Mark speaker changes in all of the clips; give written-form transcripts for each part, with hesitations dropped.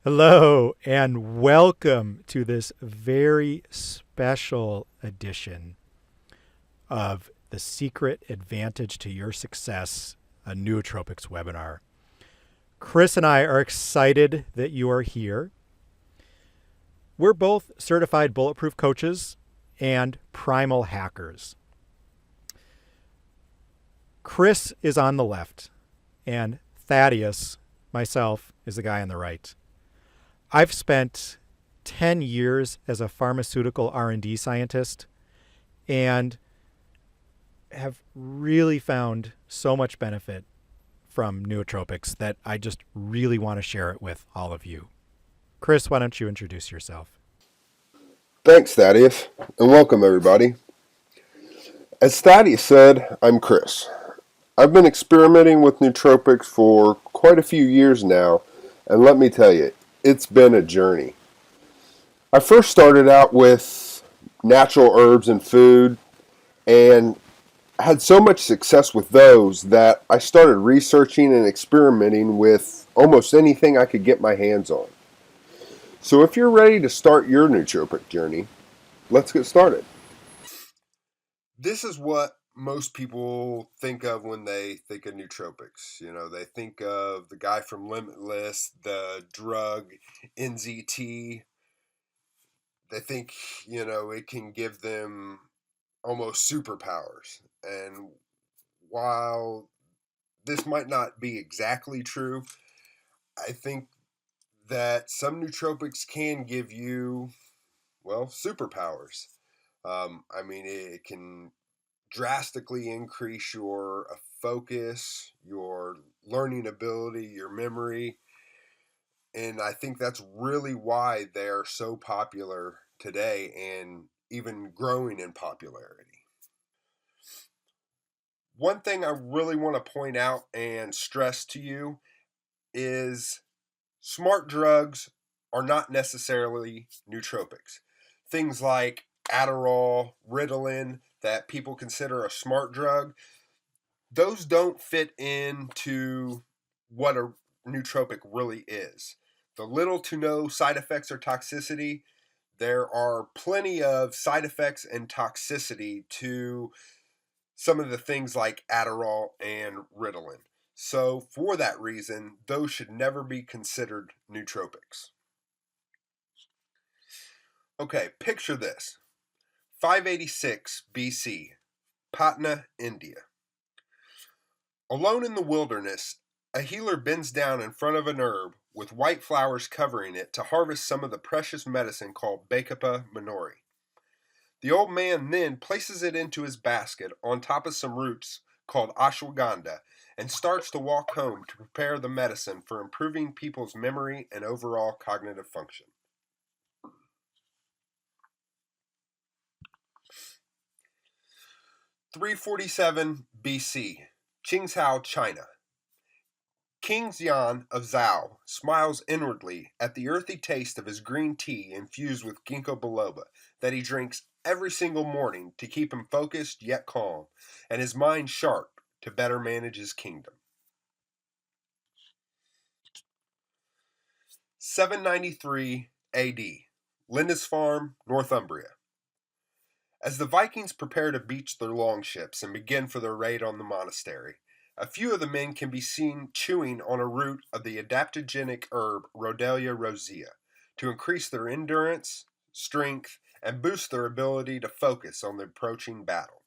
Speaker 1: Hello, and welcome to this very special edition of the Secret Advantage to Your Success, a Nootropics webinar. Chris and I are excited that you are here. We're both certified bulletproof coaches and primal hackers. Chris is on the left, and Thaddeus, myself, is the guy on the right. I've spent 10 years as a pharmaceutical R&D scientist and have really found so much benefit from nootropics that I just really want to share it with all of you. Chris, why don't you introduce yourself?
Speaker 2: Thanks, Thaddeus, and welcome everybody. As Thaddeus said, I'm Chris. I've been experimenting with nootropics for quite a few years now, and let me tell you, it's been a journey. I first started out with natural herbs and food, and had so much success with those that I started researching and experimenting with almost anything I could get my hands on. So if you're ready to start your nootropic journey, let's get started. This is what most people think of when they think of nootropics. They think of the guy from Limitless, the drug NZT. They think, it can give them almost superpowers. And while this might not be exactly true, I think that some nootropics can give you, superpowers. It can drastically increase your focus, your learning ability, your memory. And I think that's really why they're so popular today and even growing in popularity. One thing I really want to point out and stress to you is smart drugs are not necessarily nootropics. Things like Adderall, Ritalin, that people consider a smart drug, those don't fit into what a nootropic really is. The little to no side effects or toxicity, there are plenty of side effects and toxicity to some of the things like Adderall and Ritalin. So for that reason, those should never be considered nootropics. Okay, picture this. 586 BC, Patna, India. Alone in the wilderness, a healer bends down in front of an herb with white flowers covering it to harvest some of the precious medicine called Bacopa minori. The old man then places it into his basket on top of some roots called ashwagandha and starts to walk home to prepare the medicine for improving people's memory and overall cognitive function. (347 BC), Qingzhou, China. King Xian of Zhao smiles inwardly at the earthy taste of his green tea infused with ginkgo biloba that he drinks every single morning to keep him focused yet calm, and his mind sharp to better manage his kingdom. 793 AD, Lindisfarne, Northumbria. As the Vikings prepare to beach their longships and begin for their raid on the monastery, a few of the men can be seen chewing on a root of the adaptogenic herb Rhodelia rosea to increase their endurance, strength, and boost their ability to focus on the approaching battle.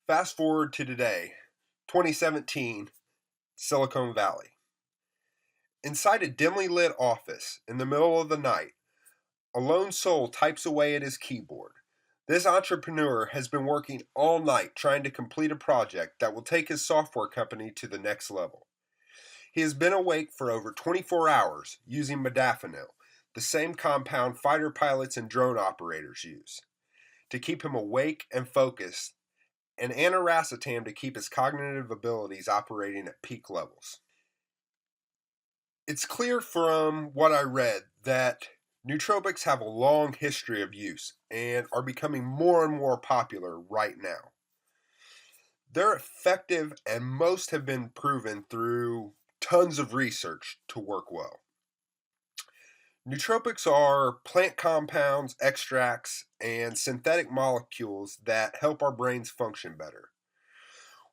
Speaker 2: Fast forward to today, 2017, Silicon Valley. Inside a dimly lit office, in the middle of the night, a lone soul types away at his keyboard. This entrepreneur has been working all night trying to complete a project that will take his software company to the next level. He has been awake for over 24 hours using modafinil, the same compound fighter pilots and drone operators use, to keep him awake and focused, and aniracetam to keep his cognitive abilities operating at peak levels. It's clear from what I read that nootropics have a long history of use and are becoming more and more popular right now. They're effective, and most have been proven through tons of research to work well. Nootropics are plant compounds, extracts, and synthetic molecules that help our brains function better.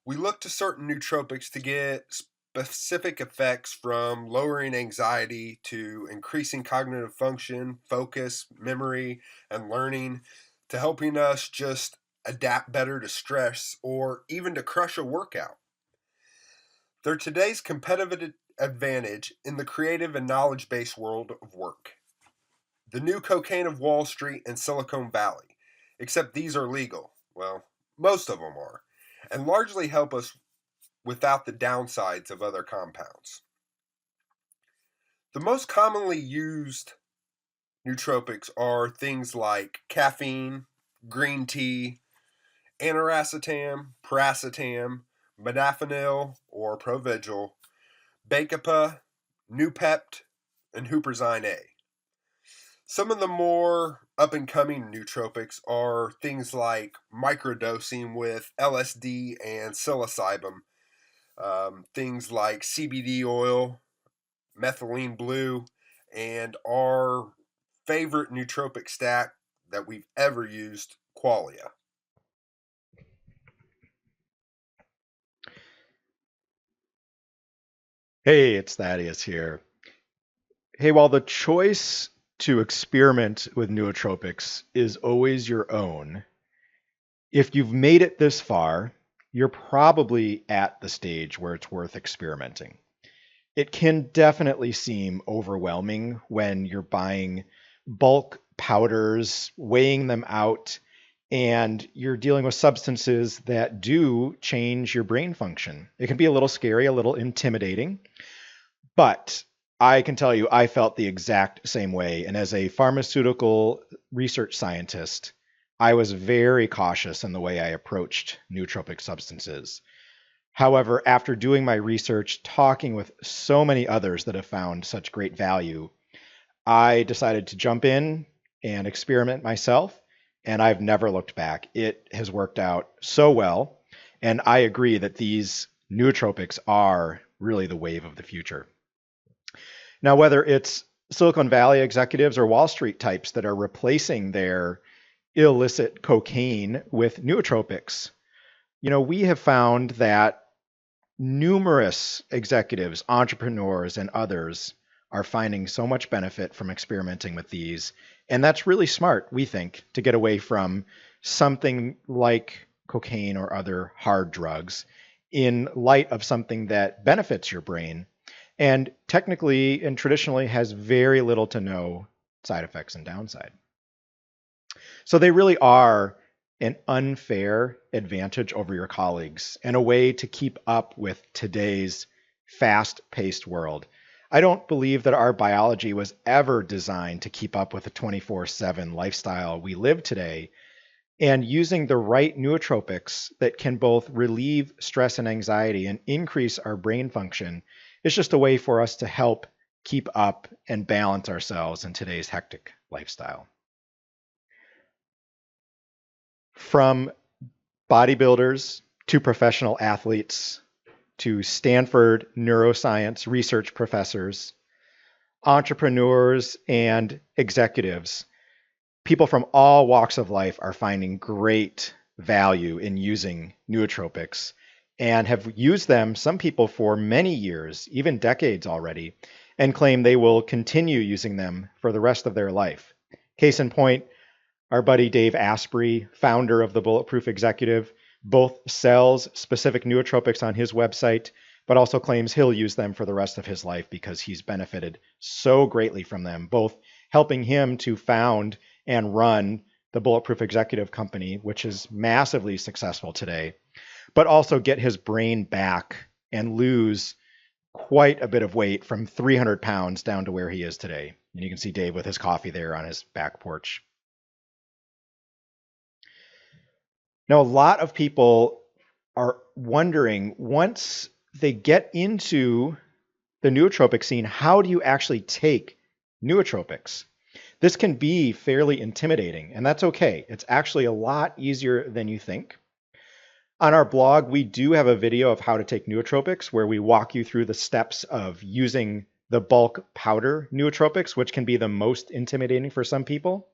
Speaker 2: We look to certain nootropics to get specific effects, from lowering anxiety to increasing cognitive function, focus, memory, and learning, to helping us just adapt better to stress or even to crush a workout. They're today's competitive advantage in the creative and knowledge based world of work. The new cocaine of Wall Street and Silicon Valley, except these are legal. Well, most of them are, and largely help us without the downsides of other compounds. The most commonly used nootropics are things like caffeine, green tea, aniracetam, piracetam, modafinil or Provigil, Bacopa, Noopept, and Huperzine A. Some of the more up and coming nootropics are things like microdosing with LSD and psilocybin, things like CBD oil, methylene blue, and our favorite nootropic stack that we've ever used, Qualia.
Speaker 1: Hey, it's Thaddeus here. Hey, while the choice to experiment with nootropics is always your own, if you've made it this far, you're probably at the stage where it's worth experimenting. It can definitely seem overwhelming when you're buying bulk powders, weighing them out, and you're dealing with substances that do change your brain function. It can be a little scary, a little intimidating, but I can tell you, I felt the exact same way. And as a pharmaceutical research scientist, I was very cautious in the way I approached nootropic substances. However, after doing my research, talking with so many others that have found such great value, I decided to jump in and experiment myself, and I've never looked back. It has worked out so well, and I agree that these nootropics are really the wave of the future. Now, whether it's Silicon Valley executives or Wall Street types that are replacing their illicit cocaine with nootropics, we have found that numerous executives, entrepreneurs, and others are finding so much benefit from experimenting with these. And that's really smart, we think, to get away from something like cocaine or other hard drugs in light of something that benefits your brain and technically and traditionally has very little to no side effects and downside. So they really are an unfair advantage over your colleagues and a way to keep up with today's fast-paced world. I don't believe that our biology was ever designed to keep up with the 24/7 lifestyle we live today. And using the right nootropics that can both relieve stress and anxiety and increase our brain function is just a way for us to help keep up and balance ourselves in today's hectic lifestyle. From bodybuilders to professional athletes to Stanford neuroscience research professors, entrepreneurs, and executives, people from all walks of life are finding great value in using nootropics and have used them, some people for many years, even decades already, and claim they will continue using them for the rest of their life. Case in point, our buddy Dave Asprey, founder of the Bulletproof Executive, both sells specific nootropics on his website, but also claims he'll use them for the rest of his life because he's benefited so greatly from them, both helping him to found and run the Bulletproof Executive Company, which is massively successful today, but also get his brain back and lose quite a bit of weight from 300 pounds down to where he is today. And you can see Dave with his coffee there on his back porch. Now, a lot of people are wondering, once they get into the nootropic scene, how do you actually take nootropics? This can be fairly intimidating, and that's okay. It's actually a lot easier than you think. On our blog, we do have a video of how to take nootropics where we walk you through the steps of using the bulk powder nootropics, which can be the most intimidating for some people.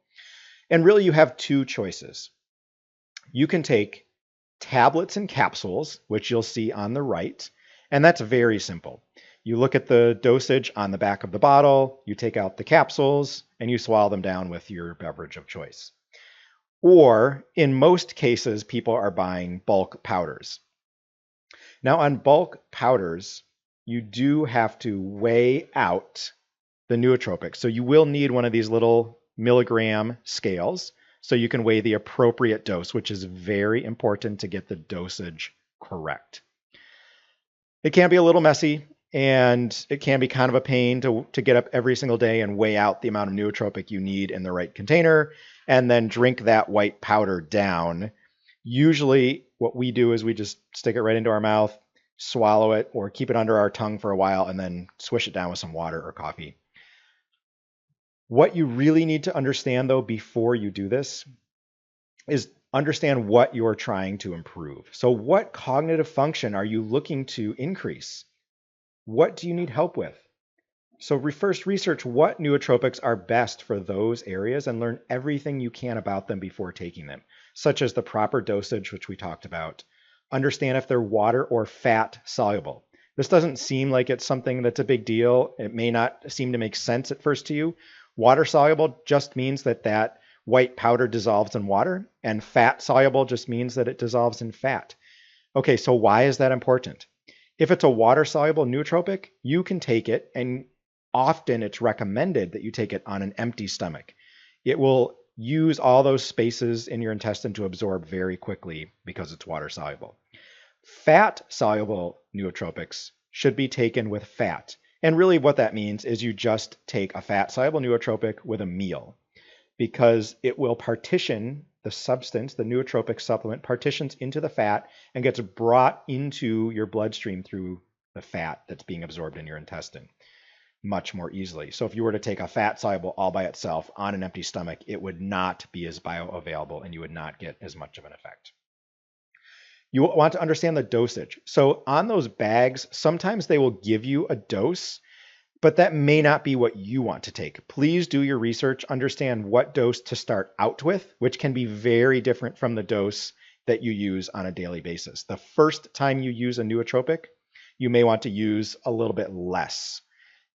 Speaker 1: And really, you have two choices. You can take tablets and capsules, which you'll see on the right, and that's very simple. You look at the dosage on the back of the bottle, you take out the capsules, and you swallow them down with your beverage of choice. Or in most cases, people are buying bulk powders. Now on bulk powders, you do have to weigh out the nootropics. So you will need one of these little milligram scales so you can weigh the appropriate dose, which is very important to get the dosage correct. It can be a little messy, and it can be kind of a pain to get up every single day and weigh out the amount of nootropic you need in the right container, and then drink that white powder down. Usually what we do is we just stick it right into our mouth, swallow it, or keep it under our tongue for a while, and then swish it down with some water or coffee. What you really need to understand, though, before you do this is understand what you're trying to improve. So what cognitive function are you looking to increase? What do you need help with? So first research what nootropics are best for those areas and learn everything you can about them before taking them, such as the proper dosage, which we talked about. Understand if they're water or fat soluble. This doesn't seem like it's something that's a big deal. It may not seem to make sense at first to you. Water soluble just means that white powder dissolves in water, and fat soluble just means that it dissolves in fat. Okay, so why is that important? If it's a water-soluble nootropic, you can take it, and often it's recommended that you take it on an empty stomach. It will use all those spaces in your intestine to absorb very quickly because it's water-soluble. Fat-soluble nootropics should be taken with fat. And really what that means is you just take a fat-soluble nootropic with a meal, because it will partition the substance, the nootropic supplement partitions into the fat and gets brought into your bloodstream through the fat that's being absorbed in your intestine much more easily. So if you were to take a fat soluble all by itself on an empty stomach, it would not be as bioavailable and you would not get as much of an effect. You want to understand the dosage. So on those bags, sometimes they will give you a dose, but that may not be what you want to take. Please do your research, understand what dose to start out with, which can be very different from the dose that you use on a daily basis. The first time you use a nootropic, you may want to use a little bit less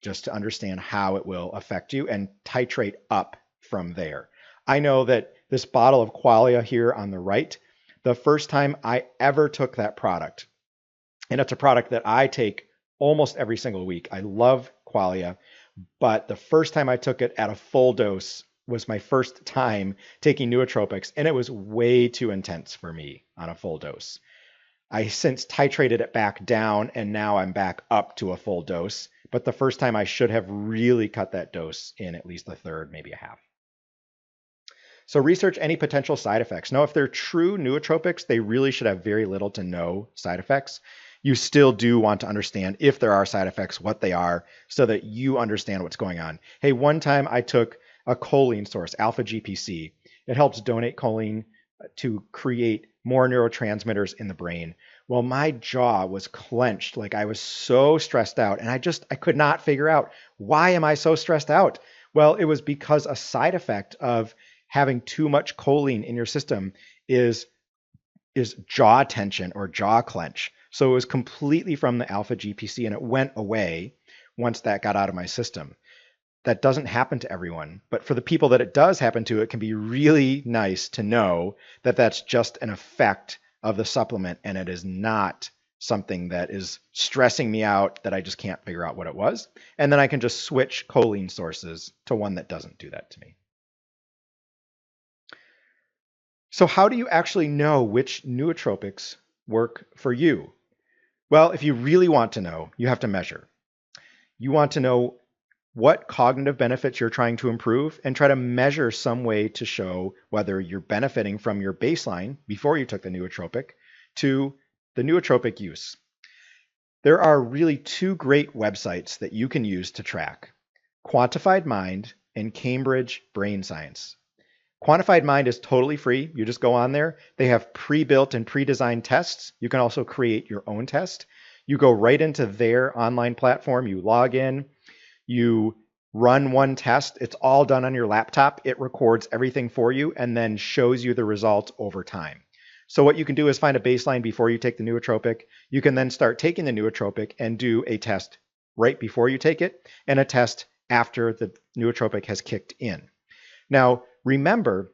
Speaker 1: just to understand how it will affect you and titrate up from there. I know that this bottle of Qualia here on the right, the first time I ever took that product, and it's a product that I take almost every single week. I love Qualia, but the first time I took it at a full dose was my first time taking nootropics, and it was way too intense for me on a full dose. I since titrated it back down, and now I'm back up to a full dose, but the first time I should have really cut that dose in at least a third, maybe a half. So research any potential side effects. Now, if they're true nootropics, they really should have very little to no side effects. You still do want to understand if there are side effects, what they are, so that you understand what's going on. Hey, one time I took a choline source, alpha GPC. It helps donate choline to create more neurotransmitters in the brain. Well, my jaw was clenched, like I was so stressed out, and I could not figure out, why am I so stressed out? Well, it was because a side effect of having too much choline in your system is jaw tension or jaw clench. So it was completely from the alpha GPC, and it went away once that got out of my system. That doesn't happen to everyone, but for the people that it does happen to, it can be really nice to know that that's just an effect of the supplement, and it is not something that is stressing me out that I just can't figure out what it was. And then I can just switch choline sources to one that doesn't do that to me. So how do you actually know which nootropics work for you? Well, if you really want to know, you have to measure. You want to know what cognitive benefits you're trying to improve and try to measure some way to show whether you're benefiting from your baseline before you took the nootropic to the nootropic use. There are really two great websites that you can use to track: Quantified Mind and Cambridge Brain Science. Quantified Mind is totally free. You just go on there. They have pre-built and pre-designed tests. You can also create your own test. You go right into their online platform. You log in. You run one test. It's all done on your laptop. It records everything for you and then shows you the results over time. So what you can do is find a baseline before you take the nootropic. You can then start taking the nootropic and do a test right before you take it and a test after the nootropic has kicked in. Now, remember,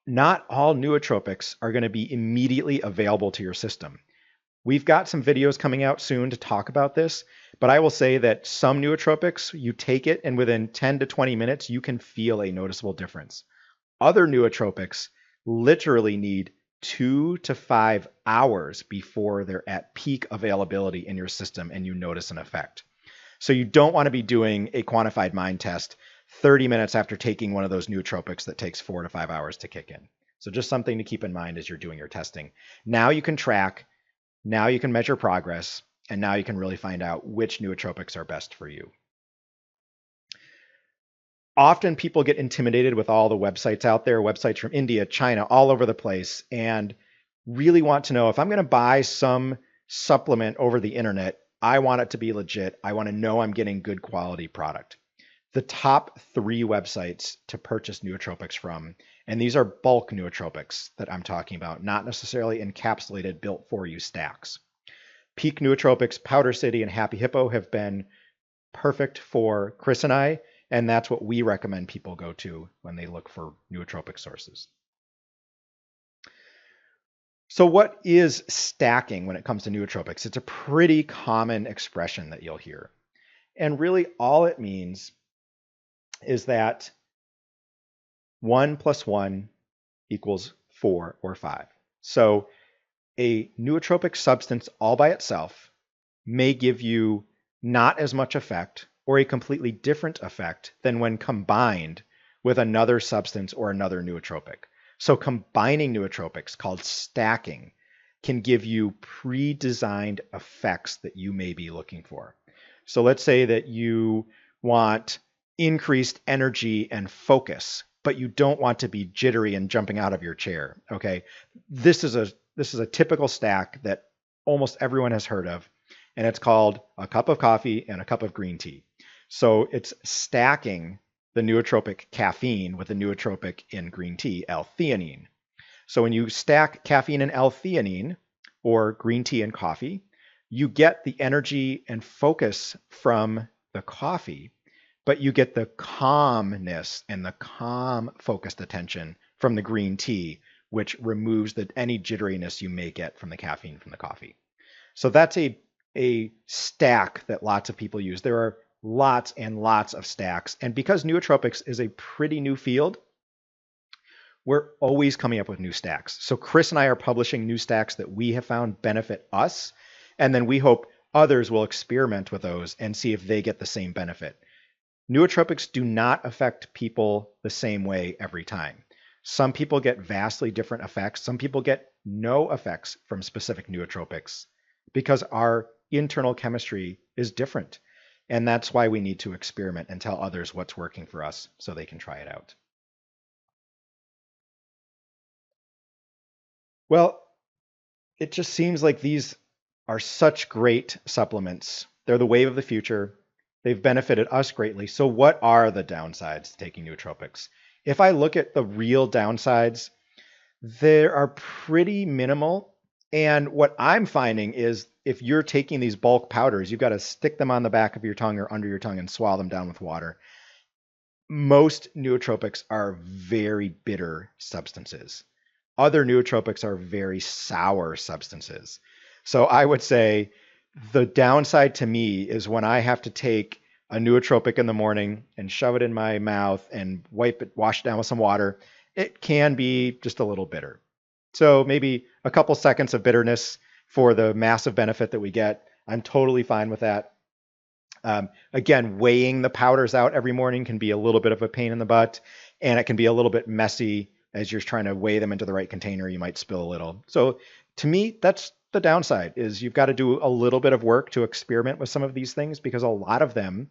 Speaker 1: not all nootropics are going to be immediately available to your system. We've got some videos coming out soon to talk about this, but I will say that some nootropics, you take it and within 10 to 20 minutes, you can feel a noticeable difference. Other nootropics literally need 2 to 5 hours before they're at peak availability in your system and you notice an effect. So you don't want to be doing a quantified mind test 30 minutes after taking one of those nootropics that takes 4 to 5 hours to kick in. So just something to keep in mind as you're doing your testing. Now you can track, now you can measure progress, and now you can really find out which nootropics are best for you. Often people get intimidated with all the websites out there, websites from India, China, all over the place, and really want to know if I'm going to buy some supplement over the internet, I want it to be legit. I want to know I'm getting good quality product. The top 3 websites to purchase nootropics from, and these are bulk nootropics that I'm talking about, not necessarily encapsulated, built for you stacks. Peak Nootropics, Powder City, and Happy Hippo have been perfect for Chris and I, and that's what we recommend people go to when they look for nootropic sources. So what is stacking when it comes to nootropics? It's a pretty common expression that you'll hear. And really all it means is that 1 + 1 = 4 or 5. So a nootropic substance all by itself may give you not as much effect or a completely different effect than when combined with another substance or another nootropic. So combining nootropics, called stacking, can give you pre-designed effects that you may be looking for. So let's say that you want increased energy and focus, but you don't want to be jittery and jumping out of your chair. Okay, this is a typical stack that almost everyone has heard of, and it's called a cup of coffee and a cup of green tea. So it's stacking the nootropic caffeine with the nootropic in green tea, L-theanine. So when you stack caffeine and L-theanine, or green tea and coffee, you get the energy and focus from the coffee, but you get the calmness and the calm focused attention from the green tea, which removes any jitteriness you may get from the caffeine from the coffee. So that's a stack that lots of people use. There are lots and lots of stacks. And because nootropics is a pretty new field, we're always coming up with new stacks. So Chris and I are publishing new stacks that we have found benefit us. And then we hope others will experiment with those and see if they get the same benefit. Nootropics do not affect people the same way every time. Some people get vastly different effects. Some people get no effects from specific nootropics because our internal chemistry is different. And that's why we need to experiment and tell others what's working for us so they can try it out. Well, it just seems like these are such great supplements. They're the wave of the future. They've benefited us greatly. So what are the downsides to taking nootropics? If I look at the real downsides, they are pretty minimal. And what I'm finding is if you're taking these bulk powders, you've got to stick them on the back of your tongue or under your tongue and swallow them down with water. Most nootropics are very bitter substances. Other nootropics are very sour substances. So I would say the downside to me is when I have to take a nootropic in the morning and shove it in my mouth and wash it down with some water, it can be just a little bitter. So maybe a couple seconds of bitterness for the massive benefit that we get. I'm totally fine with that. Again, weighing the powders out every morning can be a little bit of a pain in the butt, and it can be a little bit messy as you're trying to weigh them into the right container. You might spill a little. So to me, that's the downside, is you've got to do a little bit of work to experiment with some of these things because a lot of them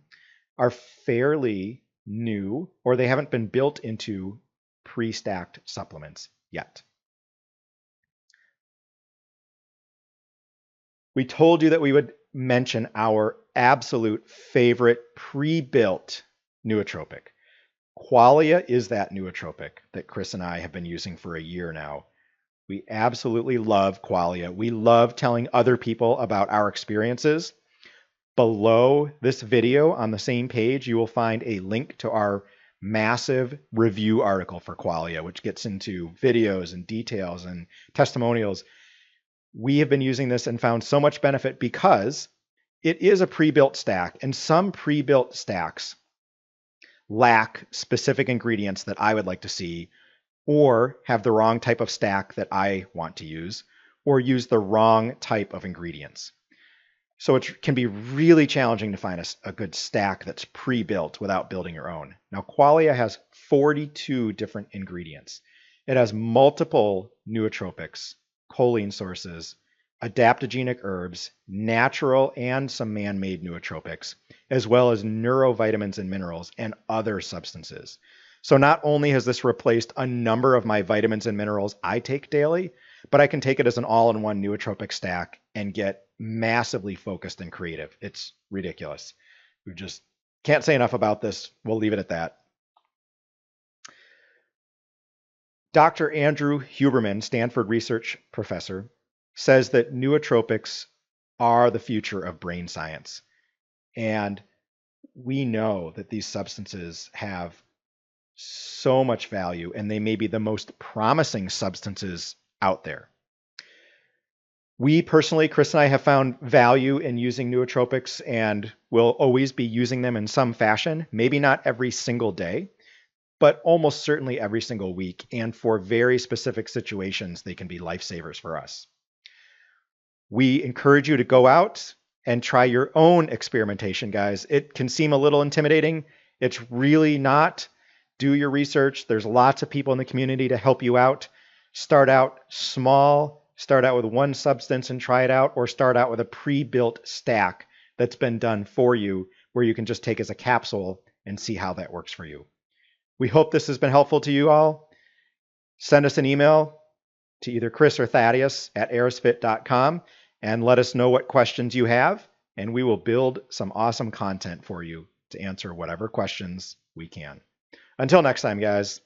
Speaker 1: are fairly new or they haven't been built into pre-stacked supplements yet. We told you that we would mention our absolute favorite pre-built nootropic. Qualia is that nootropic that Chris and I have been using for a year now. We absolutely love Qualia. We love telling other people about our experiences. Below this video on the same page, you will find a link to our massive review article for Qualia, which gets into videos and details and testimonials. We have been using this and found so much benefit because it is a pre-built stack, and some pre-built stacks lack specific ingredients that I would like to see, or have the wrong type of stack that I want to use, or use the wrong type of ingredients. So it can be really challenging to find a good stack that's pre-built without building your own. Now, Qualia has 42 different ingredients. It has multiple nootropics, choline sources, adaptogenic herbs, natural and some man-made nootropics, as well as neurovitamins and minerals and other substances. So not only has this replaced a number of my vitamins and minerals I take daily, but I can take it as an all-in-one nootropic stack and get massively focused and creative. It's ridiculous. We just can't say enough about this. We'll leave it at that. Dr. Andrew Huberman, Stanford research professor, says that nootropics are the future of brain science. And we know that these substances have so much value, and they may be the most promising substances out there. We personally, Chris and I, have found value in using nootropics and will always be using them in some fashion, maybe not every single day, but almost certainly every single week. And for very specific situations, they can be lifesavers for us. We encourage you to go out and try your own experimentation, guys. It can seem a little intimidating. It's really not. Do your research. There's lots of people in the community to help you out. Start out small. Start out with one substance and try it out, or start out with a pre-built stack that's been done for you, where you can just take as a capsule and see how that works for you. We hope this has been helpful to you all. Send us an email to either Chris or Thaddeus at arisfit.com and let us know what questions you have, and we will build some awesome content for you to answer whatever questions we can. Until next time, guys.